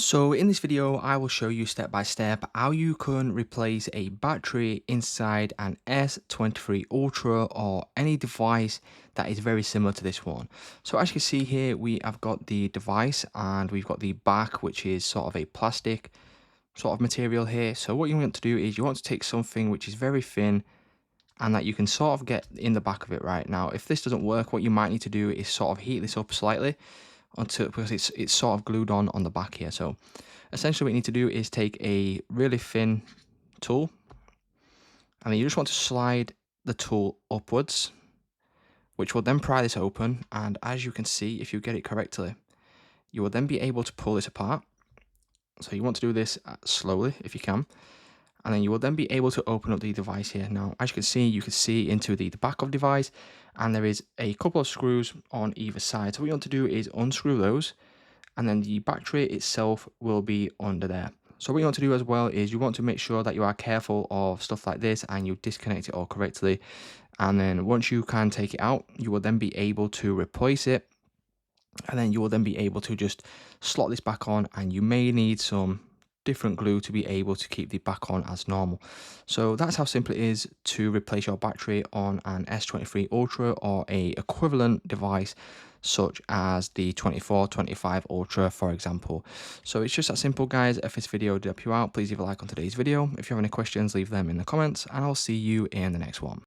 So in this video, I will show you step by step how you can replace a battery inside an S23 Ultra or any device that is very similar to this one. So as you can see here, we have got the device and we've got the back, which is sort of a plastic sort of material here. So what you want to do is you want to take something which is very thin and that you can sort of get in the back of it right now. If this doesn't work, what you might need to do is sort of heat this up slightly until because it's sort of glued on the back here. So essentially what you need to do is take a really thin tool and then you just want to slide the tool upwards, which will then pry this open. And as you can see, if you get it correctly, you will then be able to pull this apart. So you want to do this slowly if you can. And then you will then be able to open up the device here. Now, as you can see into the back of the device, and there is a couple of screws on either side. So what you want to do is unscrew those, and then the battery itself will be under there. So what you want to do as well is you want to make sure that you are careful of stuff like this and you disconnect it all correctly. And then once you can take it out, you will then be able to replace it. And then you will then be able to just slot this back on, and you may need some different glue to be able to keep the back on as normal. So that's how simple it is to replace your battery on an S23 Ultra or a equivalent device such as the 24-25 Ultra, for example. So it's just that simple, guys. If this video did help you out, please leave a like on today's video. If you have any questions, leave them in the comments, and I'll see you in the next one.